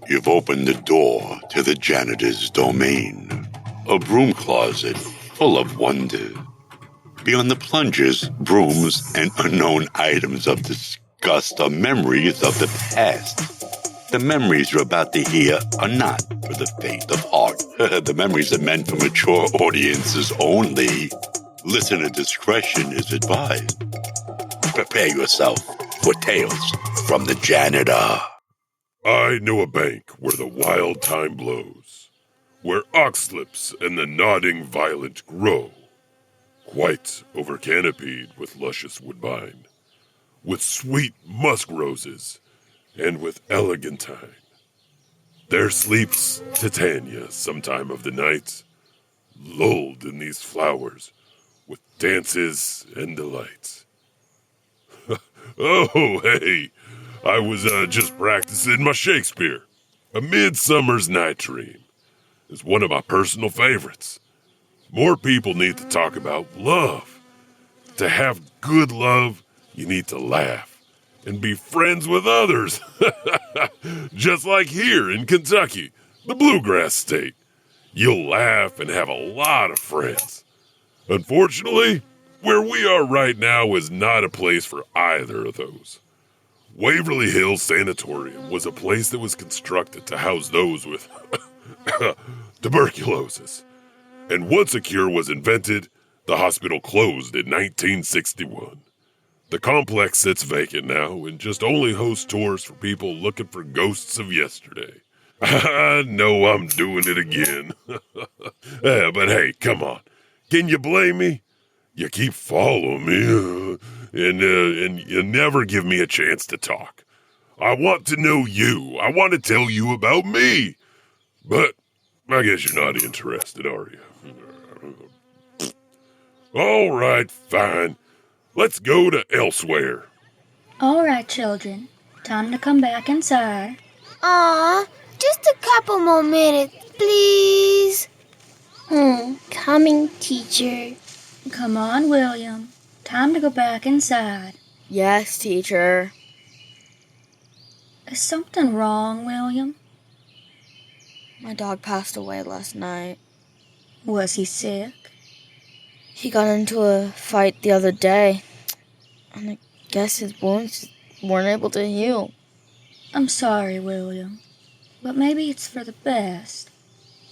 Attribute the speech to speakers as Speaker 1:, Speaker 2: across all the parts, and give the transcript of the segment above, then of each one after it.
Speaker 1: You've opened the door to the janitor's domain, a broom closet full of wonder. Beyond the plungers, brooms, and unknown items of disgust are memories of the past. The memories you're about to hear are not for the faint of heart. The memories are meant for mature audiences only. Listener discretion is advised. Prepare yourself for tales from the janitor.
Speaker 2: I know a bank where the wild thyme blows, where oxlips and the nodding violet grow, quite over-canopied with luscious woodbine, with sweet musk roses, and with elegantine. There sleeps Titania sometime of the night, lulled in these flowers, with dances and delights. Oh, hey, I was just practicing my Shakespeare. A Midsummer's Night Dream is one of my personal favorites. More people need to talk about love. To have good love, you need to laugh and be friends with others. Just like here in Kentucky, the bluegrass state. You'll laugh and have a lot of friends. Unfortunately, where we are right now is not a place for either of those. Waverly Hills Sanatorium was a place that was constructed to house those with tuberculosis. And once a cure was invented, the hospital closed in 1961. The complex sits vacant now and just only hosts tours for people looking for ghosts of yesterday. I know I'm doing it again. But hey, come on. Can you blame me? You keep following me, and you never give me a chance to talk. I want to know you. I want to tell you about me. But I guess you're not interested, are you? All right, fine. Let's go to elsewhere.
Speaker 3: All right, children. Time to come back inside.
Speaker 4: Aw, just a couple more minutes, please.
Speaker 5: Coming, teacher.
Speaker 3: Come on, William. Time to go back inside.
Speaker 6: Yes, teacher.
Speaker 3: Is something wrong, William?
Speaker 6: My dog passed away last night.
Speaker 3: Was he sick?
Speaker 6: He got into a fight the other day, and I guess his wounds weren't able to heal.
Speaker 3: I'm sorry, William, but maybe it's for the best.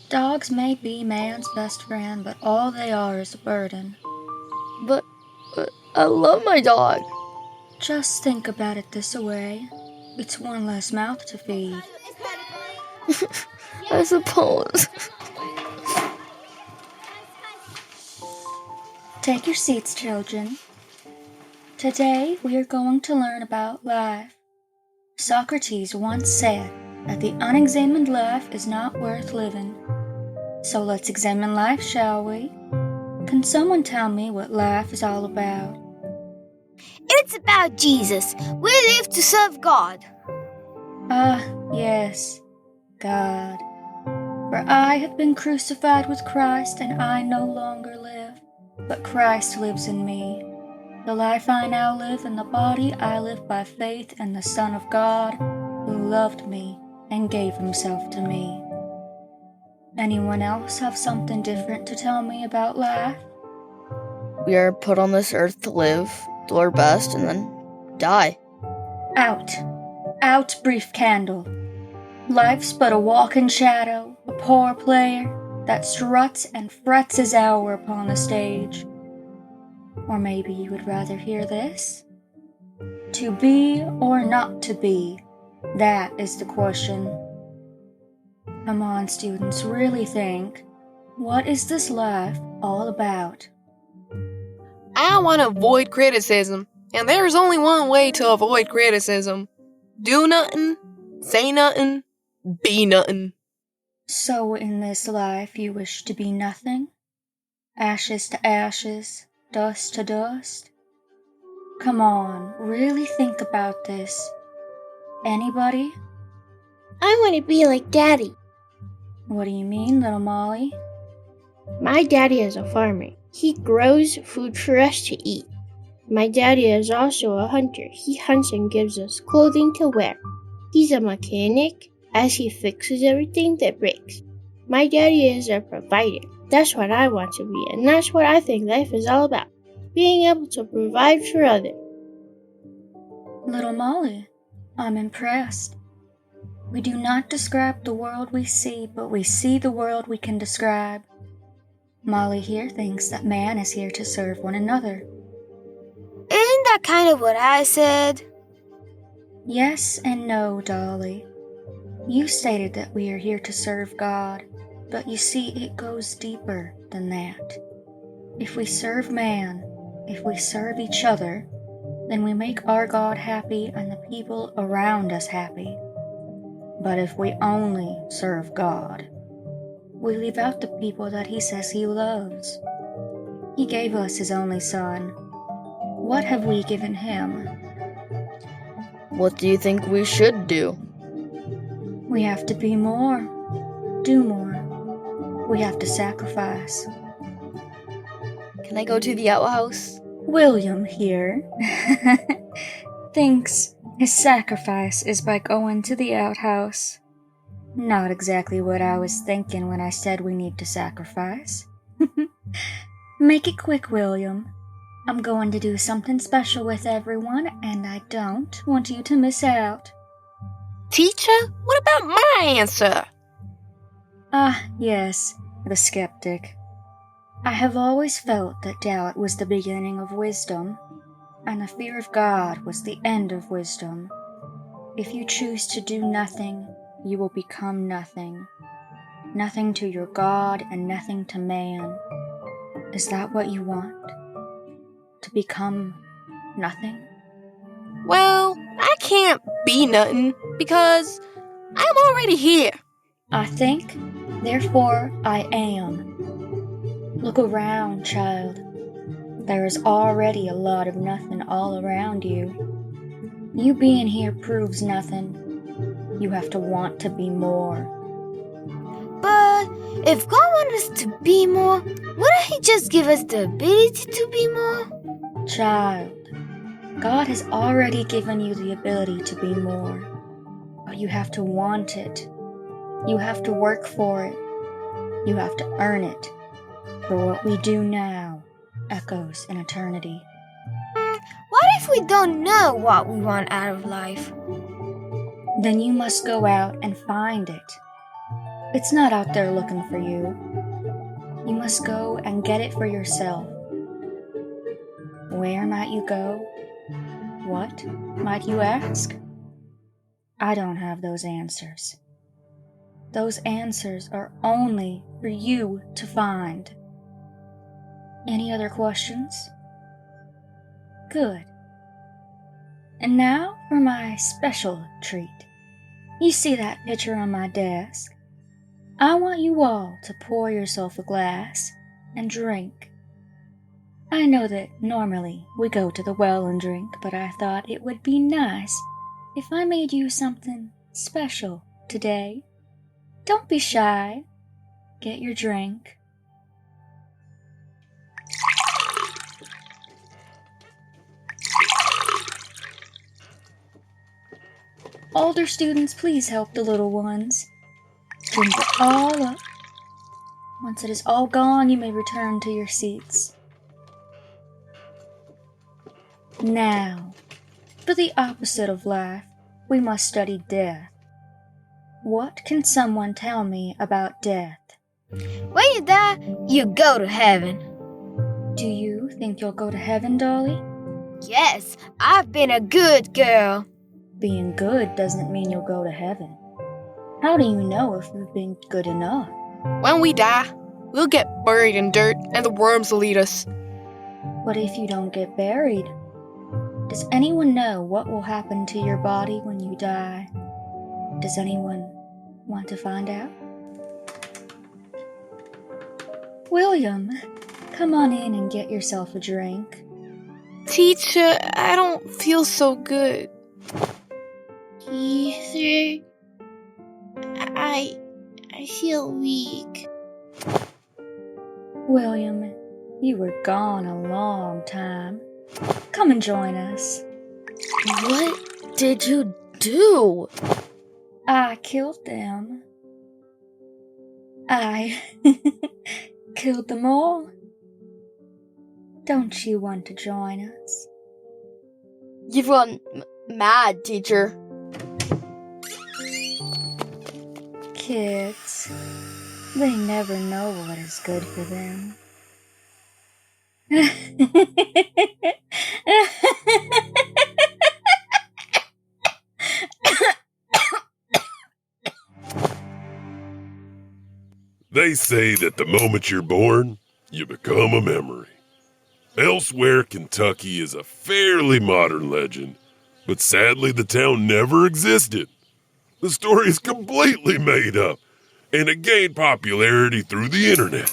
Speaker 3: Dogs may be man's best friend, but all they are is a burden.
Speaker 6: But I love my dog.
Speaker 3: Just think about it this way. It's one less mouth to feed.
Speaker 6: I suppose.
Speaker 3: Take your seats, children. Today we are going to learn about life. Socrates once said that the unexamined life is not worth living. So let's examine life, shall we? Can someone tell me what life is all about?
Speaker 4: It's about Jesus. We live to serve God.
Speaker 3: Ah, yes, God. For I have been crucified with Christ, and I no longer live, but Christ lives in me. The life I now live in the body, I live by faith in the Son of God, who loved me and gave himself to me. Anyone else have something different to tell me about life?
Speaker 6: We are put on this earth to live, do our best, and then die.
Speaker 3: Out. Out, brief candle. Life's but a walking shadow, a poor player that struts and frets his hour upon the stage. Or maybe you would rather hear this? To be or not to be, that is the question. Come on, students, really think. What is this life all about?
Speaker 7: I want to avoid criticism, and there's only one way to avoid criticism. Do nothing, say nothing, be nothing.
Speaker 3: So in this life you wish to be nothing? Ashes to ashes, dust to dust? Come on, really think about this. Anybody?
Speaker 5: I want to be like Daddy.
Speaker 3: What do you mean, little Molly?
Speaker 5: My daddy is a farmer. He grows food for us to eat. My daddy is also a hunter. He hunts and gives us clothing to wear. He's a mechanic, as he fixes everything that breaks. My daddy is a provider. That's what I want to be, and that's what I think life is all about. Being able to provide for others.
Speaker 3: Little Molly, I'm impressed. We do not describe the world we see, but we see the world we can describe. Molly here thinks that man is here to serve one another.
Speaker 4: Isn't that kind of what I said?
Speaker 3: Yes and no, Dolly. You stated that we are here to serve God, but you see it goes deeper than that. If we serve man, if we serve each other, then we make our God happy and the people around us happy. But if we only serve God, we leave out the people that He says He loves. He gave us His only Son. What have we given Him?
Speaker 6: What do you think we should do?
Speaker 3: We have to be more, do more. We have to sacrifice.
Speaker 6: Can I go to the outhouse?
Speaker 3: William here thinks his sacrifice is by going to the outhouse. Not exactly what I was thinking when I said we need to sacrifice. Make it quick, William. I'm going to do something special with everyone, and I don't want you to miss out.
Speaker 7: Teacher, what about my answer?
Speaker 3: Ah, yes, the skeptic. I have always felt that doubt was the beginning of wisdom, and the fear of God was the end of wisdom. If you choose to do nothing, you will become nothing. Nothing to your God and nothing to man. Is that what you want? To become nothing?
Speaker 7: Well, I can't be nothing because I'm already here.
Speaker 3: I think, therefore I am. Look around, child. There is already a lot of nothing all around you. You being here proves nothing. You have to want to be more.
Speaker 4: But if God wants us to be more, wouldn't He just give us the ability to be more?
Speaker 3: Child, God has already given you the ability to be more. But you have to want it. You have to work for it. You have to earn it. For what we do now echoes in eternity.
Speaker 4: What if we don't know what we want out of life?
Speaker 3: Then you must go out and find it. It's not out there looking for you. You must go and get it for yourself. Where might you go? What might you ask? I don't have those answers. Those answers are only for you to find. Any other questions? Good. And now for my special treat. You see that picture on my desk? I want you all to pour yourself a glass and drink. I know that normally we go to the well and drink, but I thought it would be nice if I made you something special today. Don't be shy. Get your drink. Older students, please help the little ones. Drink it all up. Once it is all gone, you may return to your seats. Now, for the opposite of life, we must study death. What can someone tell me about death?
Speaker 4: When you die, you go to heaven.
Speaker 3: Do you think you'll go to heaven, Dolly?
Speaker 4: Yes, I've been a good girl.
Speaker 3: Being good doesn't mean you'll go to heaven. How do you know if you've been good enough?
Speaker 7: When we die, we'll get buried in dirt and the worms will eat us.
Speaker 3: What if you don't get buried? Does anyone know what will happen to your body when you die? Does anyone want to find out? William, come on in and get yourself a drink.
Speaker 7: Teacher, I don't feel so good.
Speaker 5: Teacher, I feel weak.
Speaker 3: William, you were gone a long time. Come and join us.
Speaker 6: What did you do?
Speaker 3: I killed them. I killed them all. Don't you want to join us?
Speaker 6: You've gone mad, teacher.
Speaker 3: Kids, they never know what is good for them.
Speaker 2: They say that the moment you're born, you become a memory. Elsewhere, Kentucky is a fairly modern legend, but sadly the town never existed. The story is completely made up, and it gained popularity through the internet.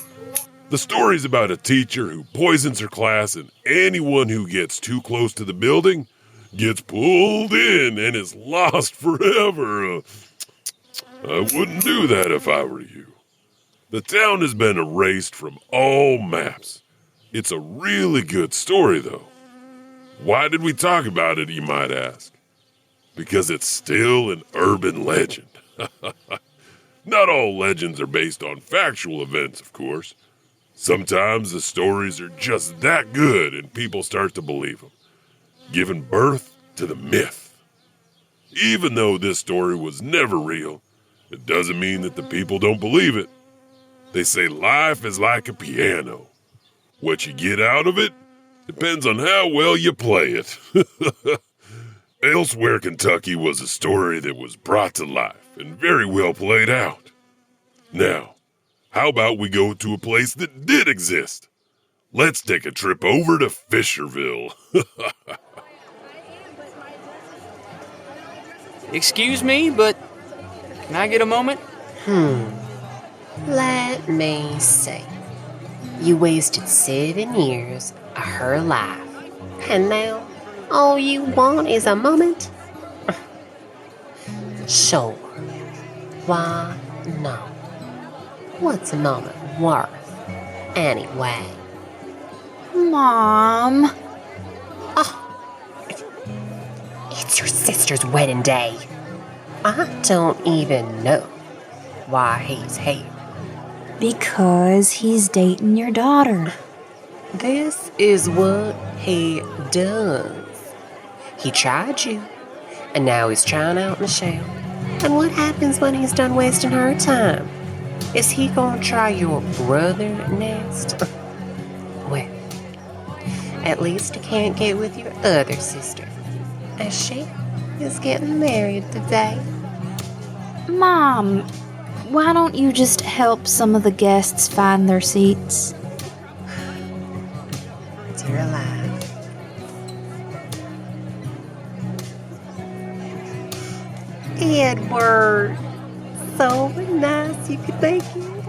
Speaker 2: The story's about a teacher who poisons her class, and anyone who gets too close to the building gets pulled in and is lost forever. I wouldn't do that if I were you. The town has been erased from all maps. It's a really good story, though. Why did we talk about it, you might ask? Because it's still an urban legend. Not all legends are based on factual events, of course. Sometimes the stories are just that good and people start to believe them, giving birth to the myth. Even though this story was never real, it doesn't mean that the people don't believe it. They say life is like a piano. What you get out of it depends on how well you play it. Elsewhere, Kentucky was a story that was brought to life and very well played out. Now, how about we go to a place that did exist? Let's take a trip over to Fisherville.
Speaker 8: Excuse me, but can I get a moment?
Speaker 9: Let me see. You wasted 7 years of her life, and now all you want is a moment? Sure. Why not? What's a moment worth, anyway?
Speaker 4: Mom.
Speaker 9: Oh, it's your sister's wedding day. I don't even know why he's here.
Speaker 4: Because he's dating your daughter.
Speaker 9: This is what he does. He tried you, and now he's trying out Michelle. And what happens when he's done wasting her time? Is he gonna try your brother next? Well, at least he can't get with your other sister, as she is getting married today.
Speaker 4: Mom, why don't you just help some of the guests find their seats?
Speaker 9: Dear alive. Edward, so nice you could make it.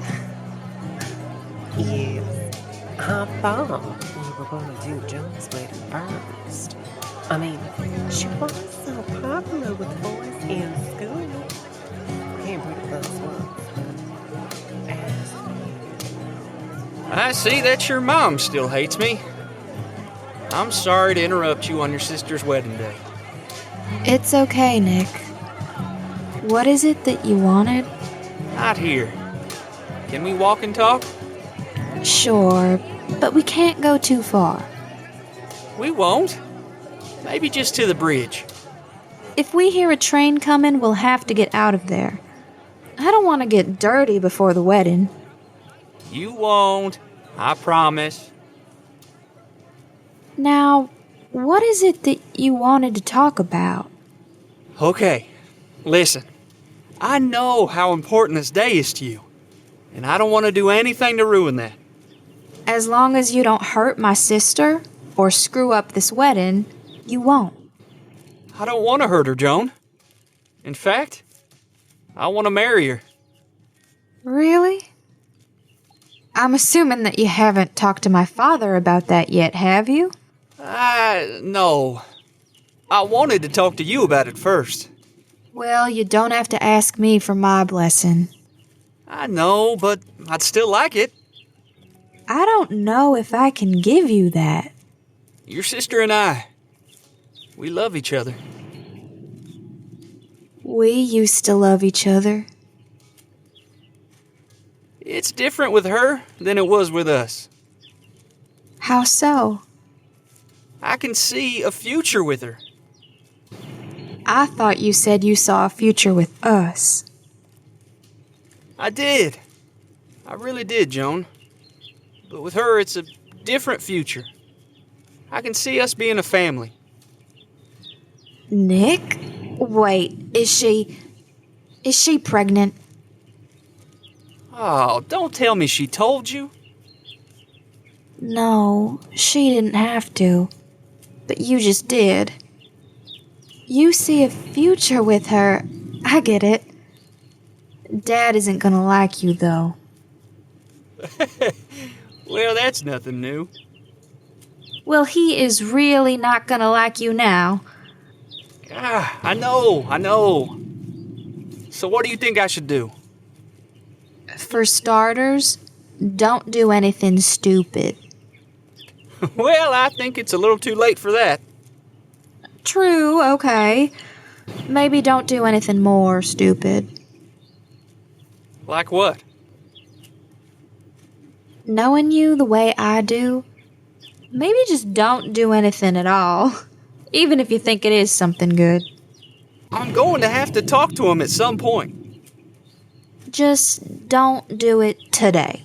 Speaker 9: Yes, I thought we were going to do John's wedding first. I mean, she was so popular with boys in school. Can't believe those ones.
Speaker 8: I see that your mom still hates me. I'm sorry to interrupt you on your sister's wedding day.
Speaker 4: It's okay, Nick. What is it that you wanted?
Speaker 8: Not here. Can we walk and talk?
Speaker 4: Sure, but we can't go too far.
Speaker 8: We won't. Maybe just to the bridge.
Speaker 4: If we hear a train coming, we'll have to get out of there. I don't want to get dirty before the wedding.
Speaker 8: You won't. I promise.
Speaker 4: Now, what is it that you wanted to talk about?
Speaker 8: Okay, listen. I know how important this day is to you, and I don't want to do anything to ruin that.
Speaker 4: As long as you don't hurt my sister or screw up this wedding, you won't.
Speaker 8: I don't want to hurt her, Joan. In fact, I want to marry her.
Speaker 4: Really? I'm assuming that you haven't talked to my father about that yet, have you?
Speaker 8: No. I wanted to talk to you about it first.
Speaker 4: Well, you don't have to ask me for my blessing.
Speaker 8: I know, but I'd still like it.
Speaker 4: I don't know if I can give you that.
Speaker 8: Your sister and I, we love each other.
Speaker 10: We used to love each other.
Speaker 8: It's different with her than it was with us.
Speaker 10: How so?
Speaker 8: I can see a future with her.
Speaker 10: I thought you said you saw a future with us.
Speaker 8: I did. I really did, Joan. But with her, it's a different future. I can see us being a family.
Speaker 10: Nick? Wait, is she pregnant?
Speaker 8: Oh, don't tell me she told you.
Speaker 10: No, she didn't have to. But you just did. You see a future with her. I get it. Dad isn't gonna like you, though.
Speaker 8: Well, that's nothing new.
Speaker 10: Well, he is really not gonna like you now.
Speaker 8: I know. So what do you think I should do?
Speaker 10: For starters, don't do anything stupid.
Speaker 8: Well, I think it's a little too late for that.
Speaker 10: True, okay. Maybe don't do anything more stupid.
Speaker 8: Like what?
Speaker 10: Knowing you the way I do, maybe just don't do anything at all, even if you think it is something good.
Speaker 8: I'm going to have to talk to him at some point.
Speaker 10: Just don't do it today.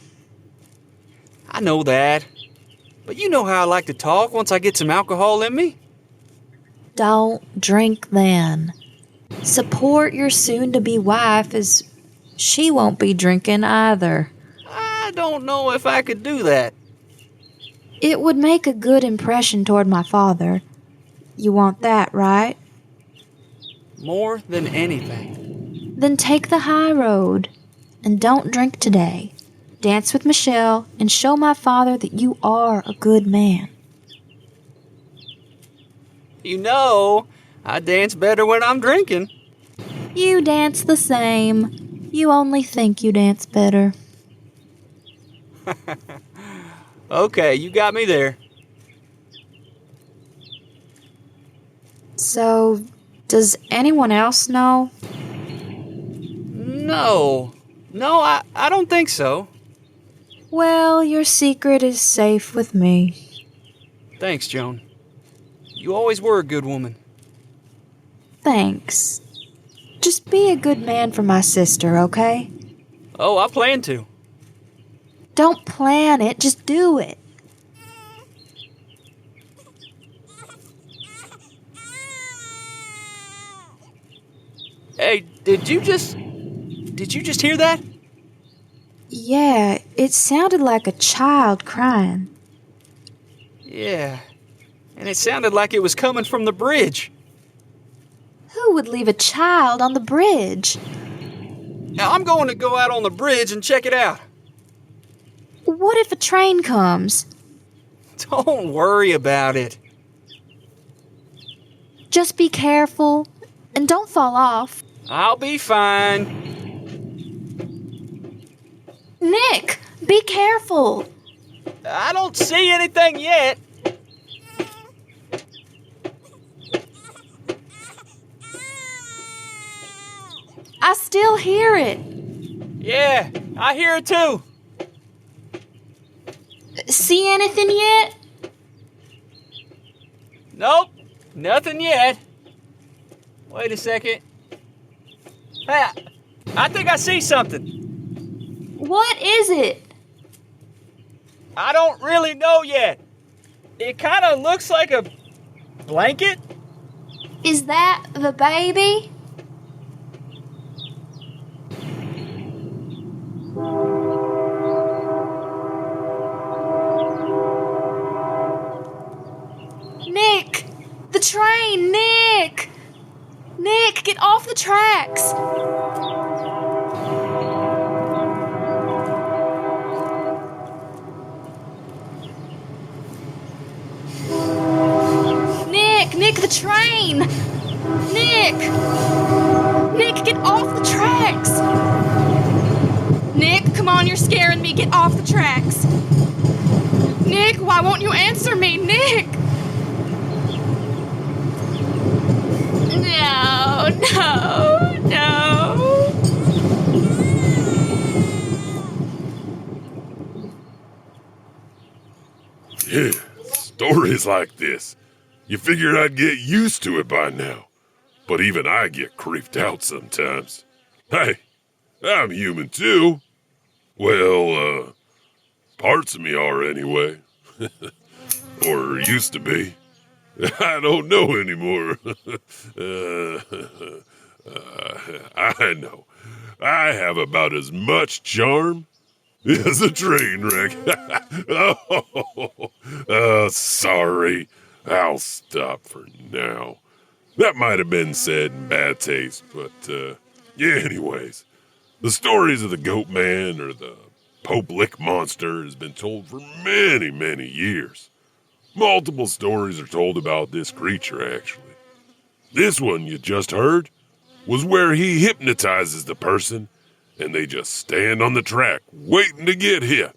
Speaker 8: I know that. But you know how I like to talk once I get some alcohol in me.
Speaker 10: Don't drink then. Support your soon-to-be wife, as she won't be drinking either.
Speaker 8: I don't know if I could do that.
Speaker 10: It would make a good impression toward my father. You want that, right?
Speaker 8: More than anything.
Speaker 10: Then take the high road, and don't drink today. Dance with Michelle, and show my father that you are a good man.
Speaker 8: You know, I dance better when I'm drinking.
Speaker 10: You dance the same. You only think you dance better.
Speaker 8: Okay, you got me there.
Speaker 10: So, does anyone else know?
Speaker 8: No, I don't think so.
Speaker 10: Well, your secret is safe with me.
Speaker 8: Thanks, Joan. You always were a good woman.
Speaker 10: Thanks. Just be a good man for my sister, okay?
Speaker 8: Oh, I plan to.
Speaker 10: Don't plan it, just do it.
Speaker 8: Hey, did you just hear that?
Speaker 10: Yeah, it sounded like a child crying.
Speaker 8: Yeah, and it sounded like it was coming from the bridge.
Speaker 10: Who would leave a child on the bridge?
Speaker 8: Now, I'm going to go out on the bridge and check it out.
Speaker 10: What if a train comes?
Speaker 8: Don't worry about it.
Speaker 10: Just be careful, and don't fall off.
Speaker 8: I'll be fine.
Speaker 10: Nick, be careful.
Speaker 8: I don't see anything yet.
Speaker 10: I still hear it.
Speaker 8: Yeah, I hear it too.
Speaker 10: See anything yet?
Speaker 8: Nope, nothing yet. Wait a second. Hey, I think I see something.
Speaker 10: What is it?
Speaker 8: I don't really know yet. It kind of looks like a blanket.
Speaker 10: Is that the baby? Nick! The train! Nick! Nick, get off the tracks! Nick, the train! Nick! Nick, get off the tracks! Nick, come on, you're scaring me. Get off the tracks. Nick, why won't you answer me? Nick! No,
Speaker 2: stories like this. You figured I'd get used to it by now. But even I get creeped out sometimes. Hey, I'm human too. Well, parts of me are anyway. Or used to be. I don't know anymore. I know. I have about as much charm as a train wreck. Sorry. I'll stop for now. That might have been said in bad taste, but, anyways. The stories of the Goat Man or the Pope Lick Monster has been told for many, many years. Multiple stories are told about this creature, actually. This one you just heard was where he hypnotizes the person and they just stand on the track waiting to get hit.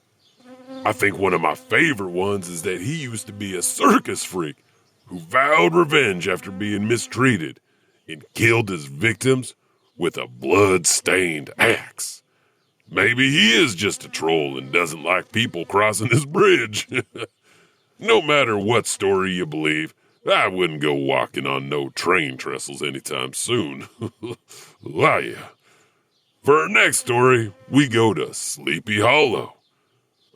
Speaker 2: I think one of my favorite ones is that he used to be a circus freak who vowed revenge after being mistreated and killed his victims with a blood-stained axe. Maybe he is just a troll and doesn't like people crossing his bridge. No matter what story you believe, I wouldn't go walking on no train trestles anytime soon. Ah, yeah. For our next story, we go to Sleepy Hollow.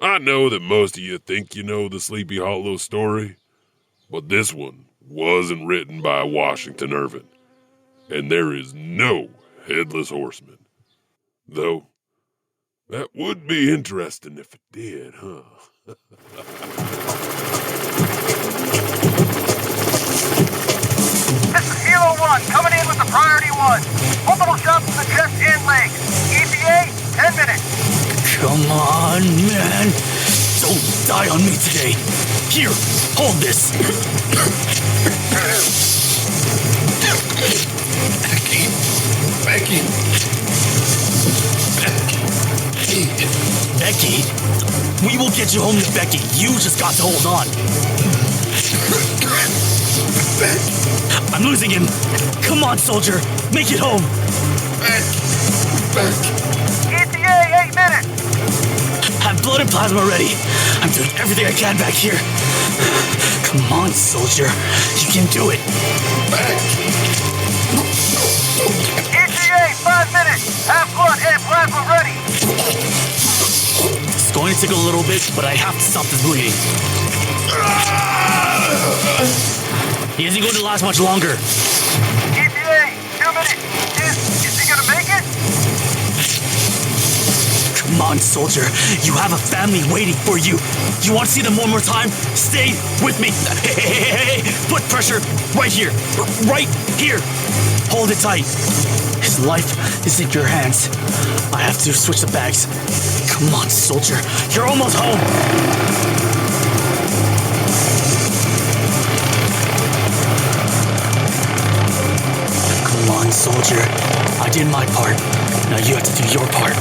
Speaker 2: I know that most of you think you know the Sleepy Hollow story, but this one wasn't written by Washington Irving, and there is no headless horseman. Though, that would be interesting if it did, huh?
Speaker 11: This is Hero 1, coming in with the priority 1. Multiple shots to the chest and legs. ETA, 10 minutes.
Speaker 12: Come on, man. Don't die on me today. Here, hold this. Becky. Becky? We will get you home to Becky. You just got to hold on. I'm losing him. Come on, soldier. Make it home.
Speaker 11: ETA, 8 minutes.
Speaker 12: Have blood and plasma ready. I'm doing everything I can back here. Come on, soldier. You can do it.
Speaker 11: ETA, 5 minutes. Have blood and plasma ready.
Speaker 12: It's going to take a little bit, but I have to stop this bleeding. He isn't going to last much longer.
Speaker 11: ETA, 2 minutes. Is he gonna make it?
Speaker 12: Come on, soldier. You have a family waiting for you. You want to see them one more time? Stay with me. Hey. Put pressure right here. Right here. Hold it tight. His life is in your hands. I have to switch the bags. Come on, soldier. You're almost home. Come on, soldier. I did my part. Now you have to do your part.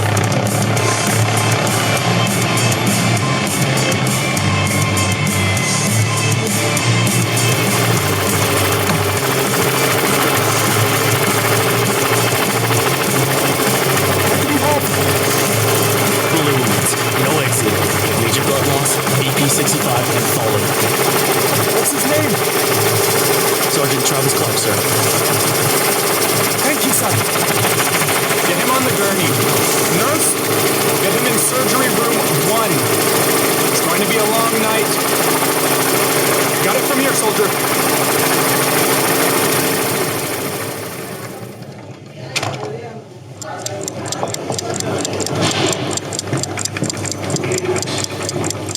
Speaker 12: No exit. Major blood loss, BP65 and falling.
Speaker 13: What's his name?
Speaker 12: Sergeant Travis Clark, sir.
Speaker 13: Thank you, son. Get him on the gurney. Nurse, get him in surgery room 1. It's going to be a long night. Got it from here, soldier.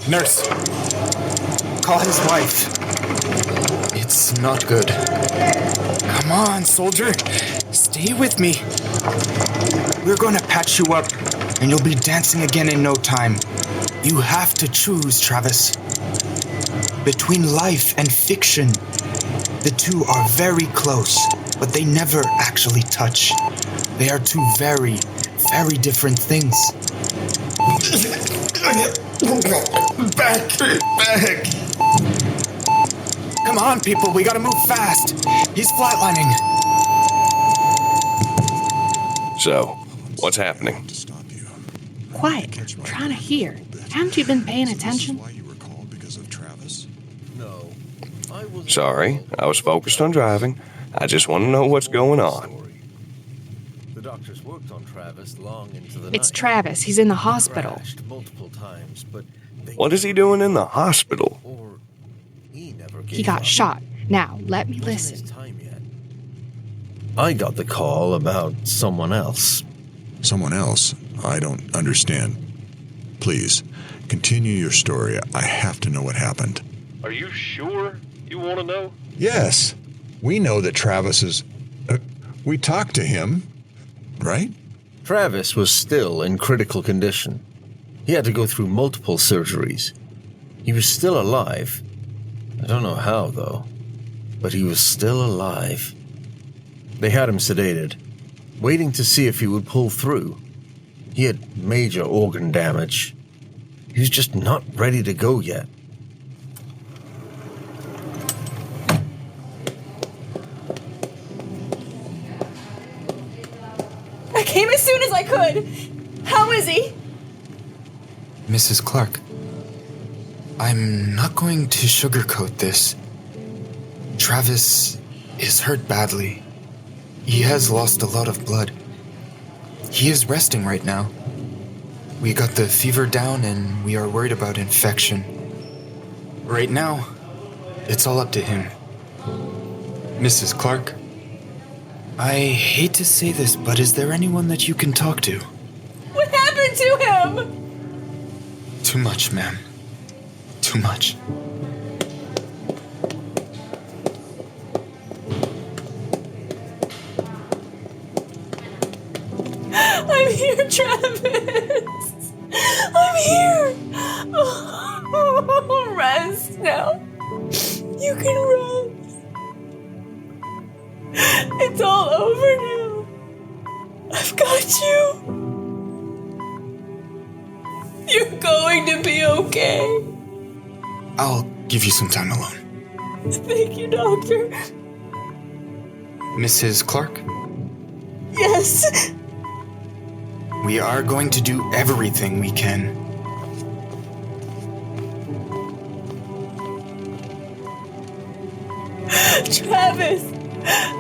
Speaker 13: Nurse, call his wife. It's not good. Come on, soldier. Stay with me. We're going to patch you up, and you'll be dancing again in no time. You have to choose, Travis. Between life and fiction, the two are very close, but they never actually touch. They are two very, very different things. Back. Come on, people, we gotta move fast. He's flatlining.
Speaker 14: So, what's happening?
Speaker 15: Quiet. I'm trying to hear. Haven't you been paying attention?
Speaker 16: No.
Speaker 14: Sorry, I was focused on driving. I just want to know what's going on.
Speaker 15: The doctors worked on Travis long into the
Speaker 16: It's
Speaker 15: night.
Speaker 16: Travis. He's in the hospital.
Speaker 15: Crashed multiple times, but
Speaker 14: What is he doing in the hospital?
Speaker 16: He got shot. Now, let me listen.
Speaker 15: I got the call about someone else.
Speaker 17: Someone else? I don't understand. Please, continue your story. I have to know what happened.
Speaker 18: Are you sure you want to know?
Speaker 17: Yes. We know that Travis is... we talked to him, right?
Speaker 15: Travis was still in critical condition. He had to go through multiple surgeries. He was still alive. I don't know how, though, but he was still alive. They had him sedated, waiting to see if he would pull through. He had major organ damage. He was just not ready to go yet.
Speaker 19: I came as soon as I could. How is he?
Speaker 13: Mrs. Clark, I'm not going to sugarcoat this. Travis is hurt badly. He has lost a lot of blood. He is resting right now. We got the fever down and we are worried about infection. Right now, it's all up to him. Mrs. Clark, I hate to say this, but is there anyone that you can talk to?
Speaker 19: What happened to him?
Speaker 13: Too much, ma'am. Too much.
Speaker 19: I'm here, Travis. I'm here. Oh, rest now. You can rest. It's all over now. I've got you. You're going to be okay.
Speaker 13: I'll give you some time alone.
Speaker 19: Thank you, Doctor.
Speaker 13: Mrs. Clark,
Speaker 19: Yes.
Speaker 13: we are going to do everything we can.
Speaker 19: Travis,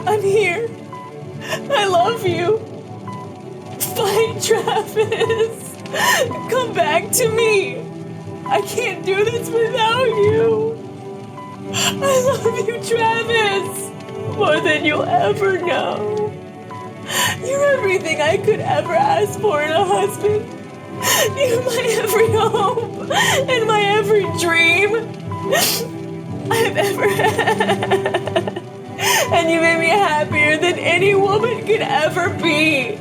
Speaker 19: I'm here. I love you. Fight, Travis. Come back to me. I can't do this without you. I love you, Travis, more than you'll ever know. You're everything I could ever ask for in a husband. You're my every hope and my every dream I've ever had. And you made me happier than any woman could ever be.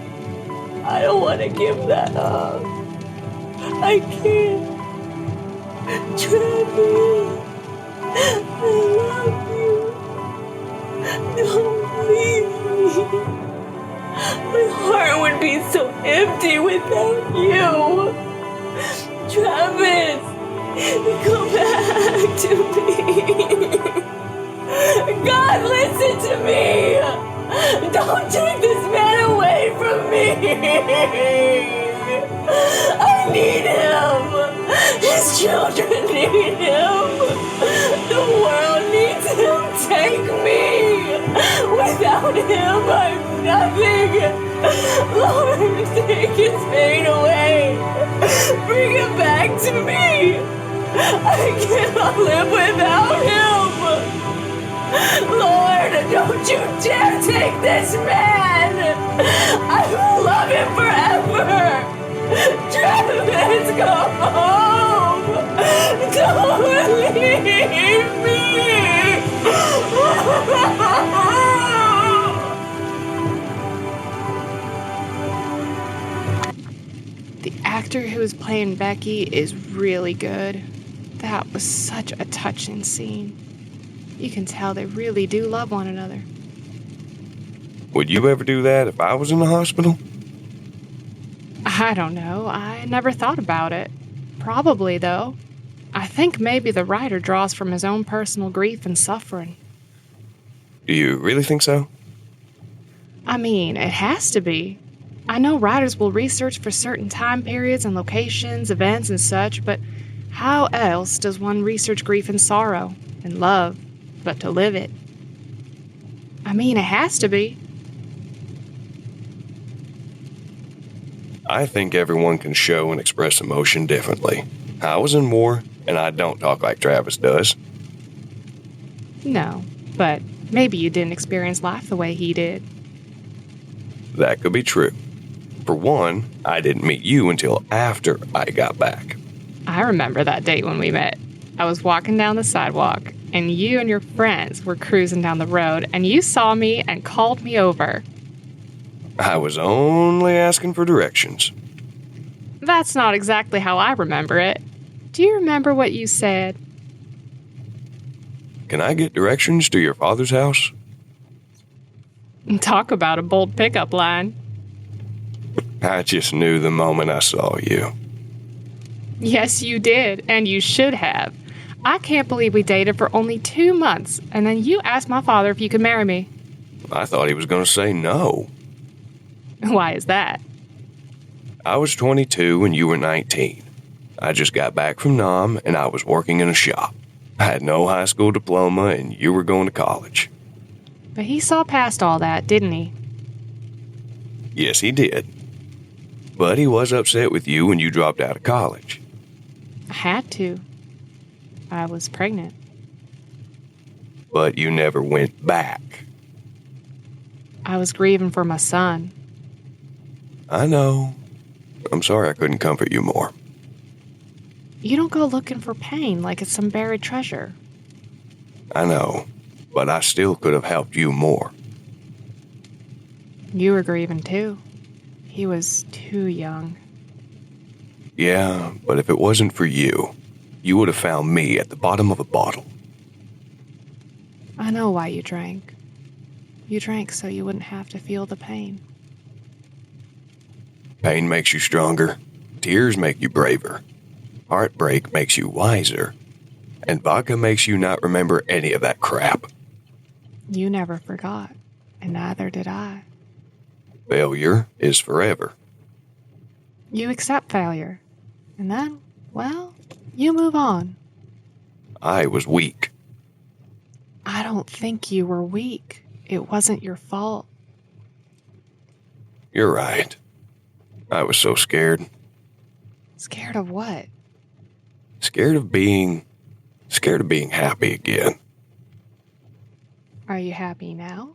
Speaker 19: I don't want to give that up. I can't. Travis, I love you. Don't leave me. My heart would be so empty without you. Travis, come back to me. God, listen to me. Don't take this man away from me. I need him. His children need him. The world needs him. Take me. Without him, I'm nothing. Lord, take his pain away. Bring him back to me. I cannot live without him. Lord, don't you dare take this man. I will love him forever. Travis, go home. Don't leave me.
Speaker 16: The actor who was playing Becky is really good. That was such a touching scene. You can tell they really do love one another.
Speaker 14: Would you ever do that if I was in the hospital?
Speaker 16: I don't know. I never thought about it. Probably, though. I think maybe the writer draws from his own personal grief and suffering.
Speaker 14: Do you really think so?
Speaker 16: I mean, it has to be. I know writers will research for certain time periods and locations, events, and such, but how else does one research grief and sorrow, and love, but to live it. I mean, it has to be.
Speaker 14: I think everyone can show and express emotion differently. I was in war, and I don't talk like Travis does.
Speaker 16: No, but maybe you didn't experience life the way he did.
Speaker 14: That could be true. For one, I didn't meet you until after I got back.
Speaker 16: I remember that date when we met. I was walking down the sidewalk, and you and your friends were cruising down the road, and you saw me and called me over.
Speaker 14: I was only asking for directions.
Speaker 16: That's not exactly how I remember it. Do you remember what you said?
Speaker 14: Can I get directions to your father's house?
Speaker 16: Talk about a bold pickup line.
Speaker 14: I just knew the moment I saw you.
Speaker 16: Yes, you did, and you should have. I can't believe we dated for only 2 months, and then you asked my father if you could marry me.
Speaker 14: I thought he was going to say no.
Speaker 16: Why is that?
Speaker 14: I was 22 and you were 19. I just got back from Nam and I was working in a shop. I had no high school diploma and you were going to college.
Speaker 16: But he saw past all that, didn't he?
Speaker 14: Yes, he did. But he was upset with you when you dropped out of college.
Speaker 16: I had to. I was pregnant.
Speaker 14: But you never went back.
Speaker 16: I was grieving for my son.
Speaker 14: I know. I'm sorry I couldn't comfort you more.
Speaker 16: You don't go looking for pain like it's some buried treasure.
Speaker 14: I know, but I still could have helped you more.
Speaker 16: You were grieving too. He was too young.
Speaker 14: Yeah, but if it wasn't for you, you would have found me at the bottom of a bottle.
Speaker 16: I know why you drank. You drank so you wouldn't have to feel the pain.
Speaker 14: Pain makes you stronger. Tears make you braver. Heartbreak makes you wiser. And vodka makes you not remember any of that crap.
Speaker 16: You never forgot, and neither did I.
Speaker 14: Failure is forever.
Speaker 16: You accept failure, and then, well, you move on.
Speaker 14: I was weak.
Speaker 16: I don't think you were weak. It wasn't your fault.
Speaker 14: You're right. I was so scared.
Speaker 16: Scared of what?
Speaker 14: Scared of being happy again.
Speaker 16: Are you happy now?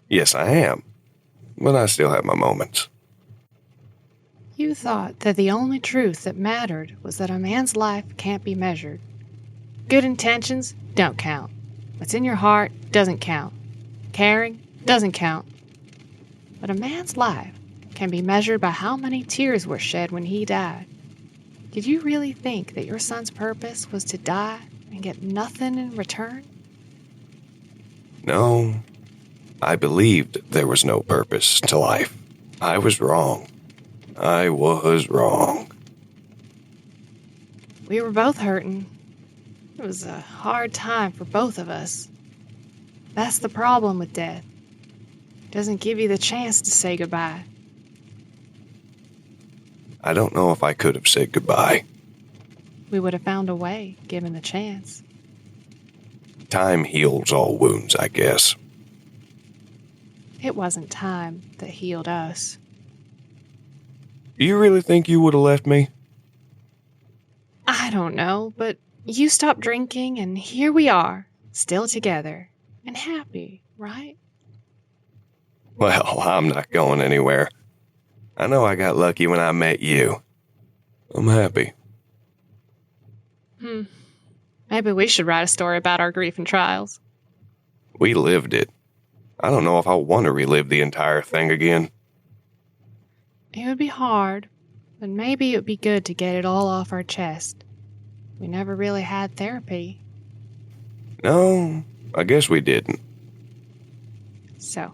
Speaker 14: Yes, I am. But I still have my moments.
Speaker 16: You thought that the only truth that mattered was that a man's life can't be measured. Good intentions don't count. What's in your heart doesn't count. Caring doesn't count. But a man's life can be measured by how many tears were shed when he died. Did you really think that your son's purpose was to die and get nothing in return?
Speaker 14: No, I believed there was no purpose to life. I was wrong. I was wrong.
Speaker 16: We were both hurting. It was a hard time for both of us. That's the problem with death. It doesn't give you the chance to say goodbye.
Speaker 14: I don't know if I could have said goodbye.
Speaker 16: We would have found a way, given the chance.
Speaker 14: Time heals all wounds, I guess.
Speaker 16: It wasn't time that healed us.
Speaker 14: Do you really think you would have left me?
Speaker 16: I don't know, but you stopped drinking and here we are, still together and happy, right?
Speaker 14: Well, I'm not going anywhere. I know I got lucky when I met you. I'm happy.
Speaker 16: Maybe we should write a story about our grief and trials.
Speaker 14: We lived it. I don't know if I want to relive the entire thing again.
Speaker 16: It would be hard, but maybe it would be good to get it all off our chest. We never really had therapy.
Speaker 14: No, I guess we didn't.
Speaker 16: So,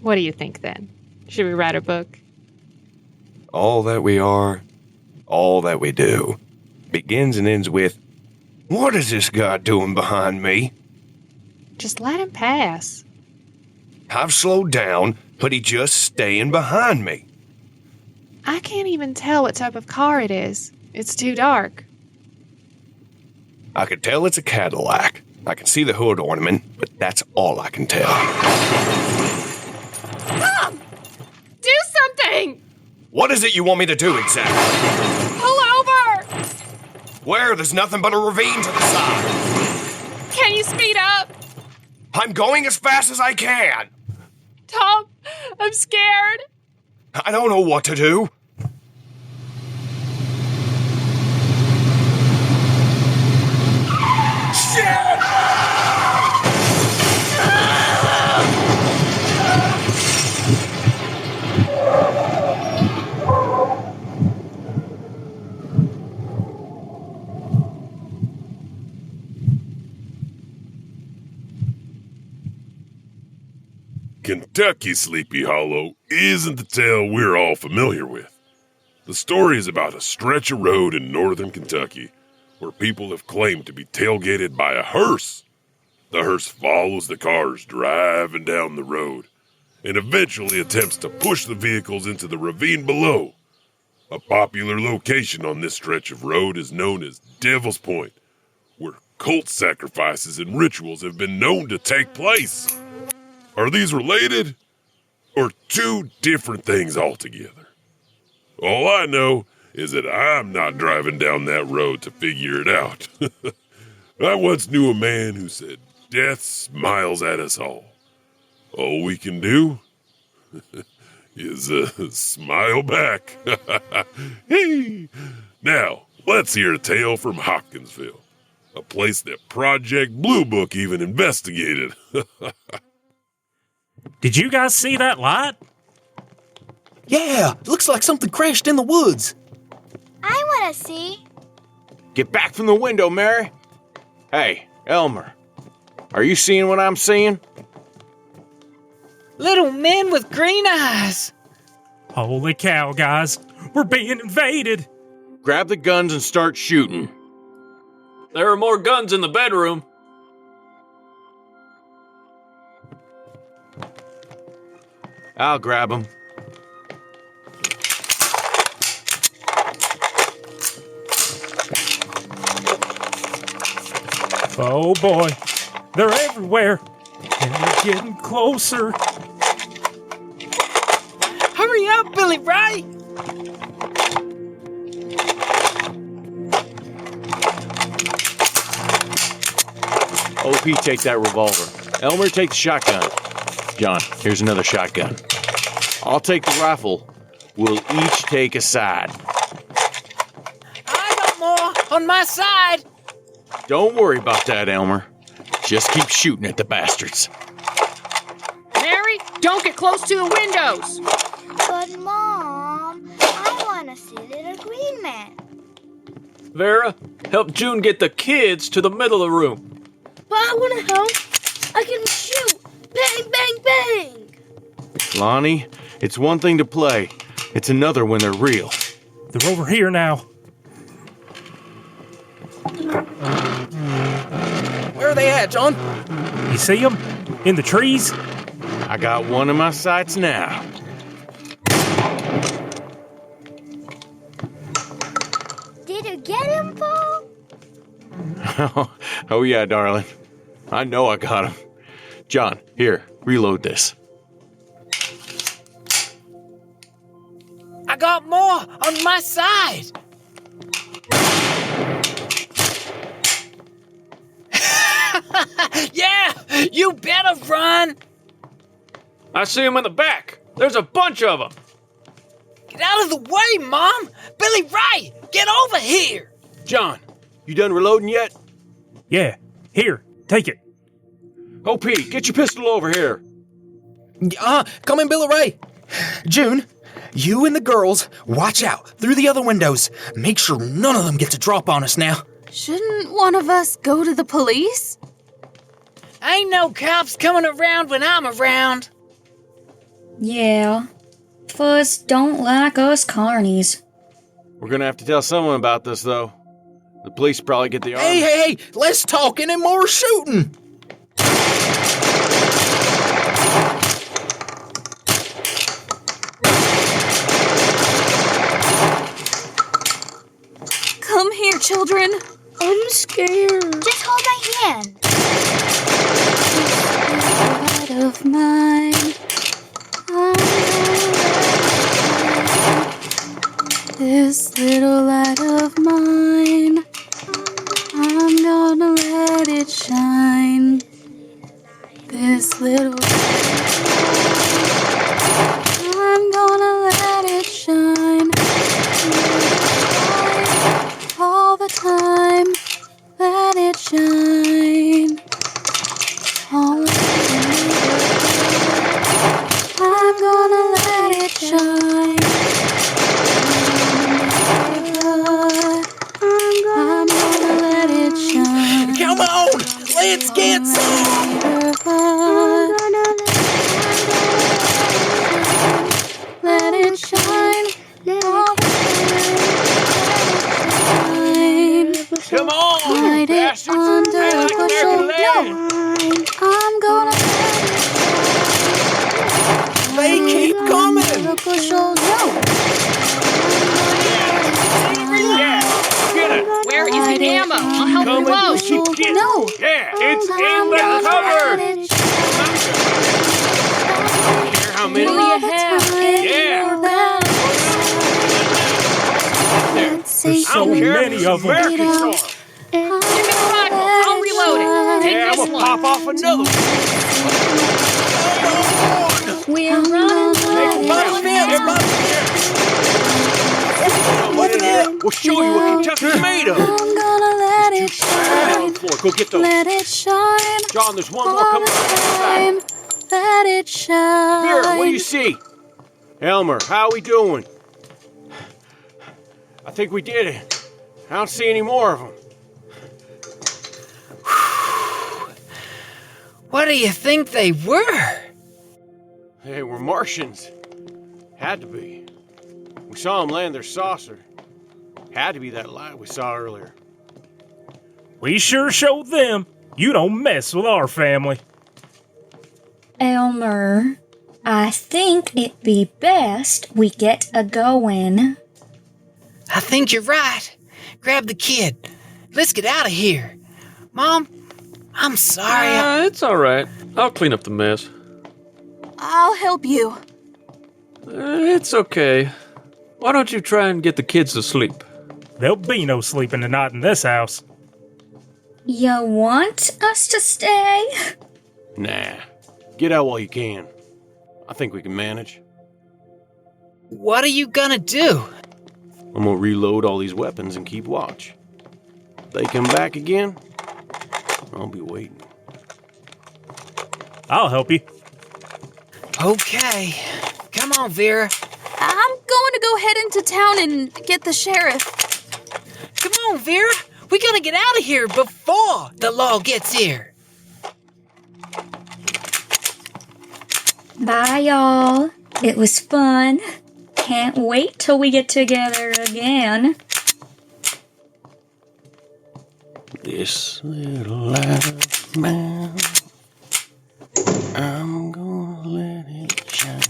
Speaker 16: what do you think then? Should we write a book?
Speaker 14: All that we are, all that we do, begins and ends with, "What is this guy doing behind me?"
Speaker 16: Just let him pass.
Speaker 14: I've slowed down, but he's just staying behind me.
Speaker 16: I can't even tell what type of car it is. It's too dark.
Speaker 14: I could tell it's a Cadillac, I can see the hood ornament, but that's all I can tell.
Speaker 16: Tom! Do something!
Speaker 14: What is it you want me to do exactly?
Speaker 16: Pull over!
Speaker 14: Where? There's nothing but a ravine to the side.
Speaker 16: Can you speed up?
Speaker 14: I'm going as fast as I can.
Speaker 16: Tom, I'm scared.
Speaker 14: I don't know what to do. Shit!
Speaker 2: Kentucky Sleepy Hollow isn't the tale we're all familiar with. The story is about a stretch of road in northern Kentucky where people have claimed to be tailgated by a hearse. The hearse follows the cars driving down the road and eventually attempts to push the vehicles into the ravine below. A popular location on this stretch of road is known as Devil's Point, where cult sacrifices and rituals have been known to take place. Are these related, or two different things altogether? All I know is that I'm not driving down that road to figure it out. I once knew a man who said, "Death smiles at us all. All we can do is smile back." Hey! Now, let's hear a tale from Hopkinsville, a place that Project Blue Book even investigated.
Speaker 20: Did you guys see that light?
Speaker 13: Yeah, looks like something crashed in the woods.
Speaker 4: I want to see.
Speaker 21: Get back from the window, Mary. Hey, Elmer, are you seeing what I'm seeing?
Speaker 22: Little men with green eyes.
Speaker 20: Holy cow, guys. We're being invaded.
Speaker 21: Grab the guns and start shooting.
Speaker 8: There are more guns in the bedroom.
Speaker 21: I'll grab them.
Speaker 20: Oh boy, they're everywhere, and they're getting closer.
Speaker 22: Hurry up, Billy Ray!
Speaker 21: OP, take that revolver. Elmer, take the shotgun. John, here's another shotgun. I'll take the rifle. We'll each take a side.
Speaker 22: I got more on my side.
Speaker 21: Don't worry about that, Elmer. Just keep shooting at the bastards.
Speaker 16: Mary, don't get close to the windows.
Speaker 4: But, Mom, I want to see Little Green Man.
Speaker 8: Vera, help June get the kids to the middle of the room.
Speaker 5: But I want to help. I can shoot. Bang, bang, bang.
Speaker 21: Lonnie, it's one thing to play. It's another when they're real.
Speaker 20: They're over here now.
Speaker 13: Where are they at, John?
Speaker 20: You see them? In the trees?
Speaker 21: I got one in my sights now.
Speaker 4: Did you get him, Paul?
Speaker 21: Oh yeah, darling. I know I got him. John, here, reload this.
Speaker 22: I got more on my side. Yeah, you better run.
Speaker 8: I see them in the back. There's a bunch of them.
Speaker 22: Get out of the way, Mom. Billy Ray, get over here.
Speaker 21: John, you done reloading yet?
Speaker 20: Yeah, here, take it.
Speaker 21: OP, get your pistol over here.
Speaker 13: Come in, Billy Ray. June, you and the girls, watch out through the other windows. Make sure none of them get to drop on us now.
Speaker 10: Shouldn't one of us go to the police?
Speaker 22: Ain't no cops coming around when I'm around.
Speaker 3: Yeah. Fuzz don't like us carnies.
Speaker 21: We're gonna have to tell someone about this, though. The police probably get the arm.
Speaker 13: Hey, less talking and more shooting.
Speaker 10: Come here, children.
Speaker 5: I'm scared.
Speaker 4: Just hold my hand.
Speaker 10: of mine. This little light of mine, I'm gonna let it shine. This little I'm gonna let it shine. All the time, let it shine. All the I'm gonna let it shine. I'm gonna let it shine.
Speaker 22: Come on, let's get some.
Speaker 10: Let it shine.
Speaker 22: Come on,
Speaker 10: Hide it under a bushel. No, I'm gonna
Speaker 22: they keep coming.
Speaker 10: under a bushel. No.
Speaker 21: Get it!
Speaker 1: Where is the ammo? I'll help you load.
Speaker 10: No.
Speaker 21: Yeah, it's in the cupboard! Care how many?
Speaker 1: What do you have?
Speaker 21: Yeah!
Speaker 20: There's so many of them.
Speaker 1: Give me the rifle. I'll reload it. Take
Speaker 21: Yeah,
Speaker 1: this
Speaker 21: I'm gonna
Speaker 1: one.
Speaker 21: pop off another one.
Speaker 1: We're running.
Speaker 21: We'll show you what Kentucky's made of.
Speaker 10: I'm gonna let it shine.
Speaker 21: Go get those.
Speaker 10: Let it shine.
Speaker 21: John, there's one more coming
Speaker 10: Time. Let it shine.
Speaker 21: Vera, what do you see? Elmer, how we doing? I think we did it. I don't see any more of them.
Speaker 22: What do you think they were?
Speaker 21: They were Martians. Had to be. We saw them land their saucer. Had to be that light we saw earlier.
Speaker 20: We sure showed them. You don't mess with our family.
Speaker 3: Elmer, I think it'd be best we get a-going.
Speaker 22: I think you're right. Grab the kid. Let's get out of here. Mom, I'm sorry.
Speaker 18: It's all right. I'll clean up the mess.
Speaker 10: I'll help you.
Speaker 18: It's okay. Why don't you try and get the kids to sleep?
Speaker 20: There'll be no sleeping tonight in this house.
Speaker 3: You want us to stay?
Speaker 21: Nah. Get out while you can. I think we can manage.
Speaker 22: What are you gonna do?
Speaker 21: I'm gonna reload all these weapons and keep watch. If they come back again, I'll be waiting.
Speaker 20: I'll help you.
Speaker 22: Okay. Come on, Vera.
Speaker 10: I'm going to go head into town and get the sheriff.
Speaker 22: Come on, Vera. We gotta get out of here before the law gets here.
Speaker 3: Bye, y'all. It was fun. Can't wait till we get together again.
Speaker 21: This little light of mine, I'm gonna let it shine.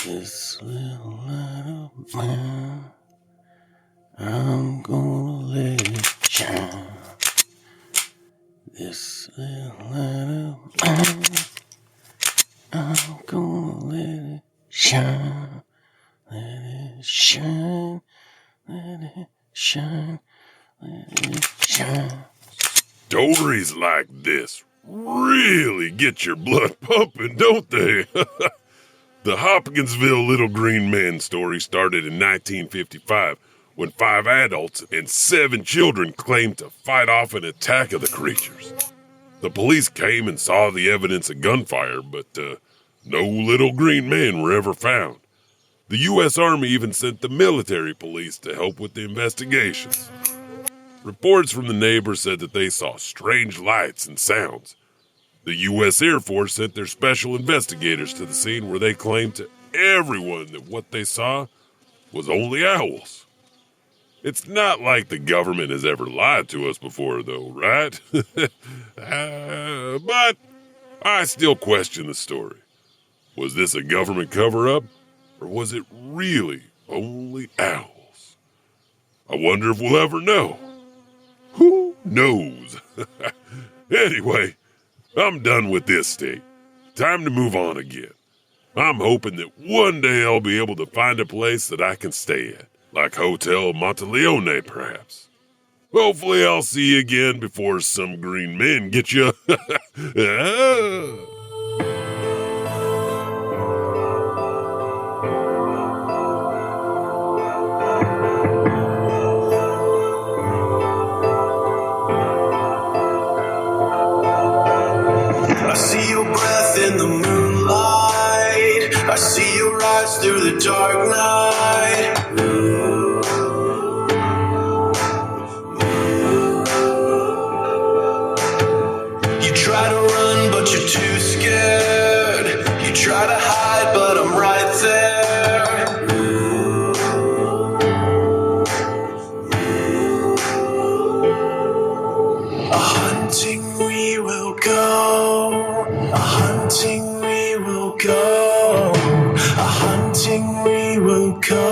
Speaker 21: This little light of mine, I'm gonna let it shine. This little light of mine, I'm gonna let it shine. Let it shine. Let it shine. Let it shine.
Speaker 2: Stories like this really get your blood pumping, don't they? The Hopkinsville Little Green Men story started in 1955 when 5 adults and 7 children claimed to fight off an attack of the creatures. The police came and saw the evidence of gunfire, but no little green men were ever found. The U.S. Army even sent the military police to help with the investigations. Reports from the neighbors said that they saw strange lights and sounds. The U.S. Air Force sent their special investigators to the scene where they claimed to everyone that what they saw was only owls. It's not like the government has ever lied to us before, though, right? But I still question the story. Was this a government cover-up, or was it really only owls? I wonder if we'll ever know. Who knows? Anyway, I'm done with this state. Time to move on again. I'm hoping that one day I'll be able to find a place that I can stay at, like Hotel Monteleone, perhaps. Hopefully I'll see you again before some green men get you.
Speaker 6: I see your breath in the moonlight. I see your eyes through the dark night. You try to run, but you're too scared. You try to hide, but I'm right there. A hunting we will go. A hunting we will go. A hunting we will go.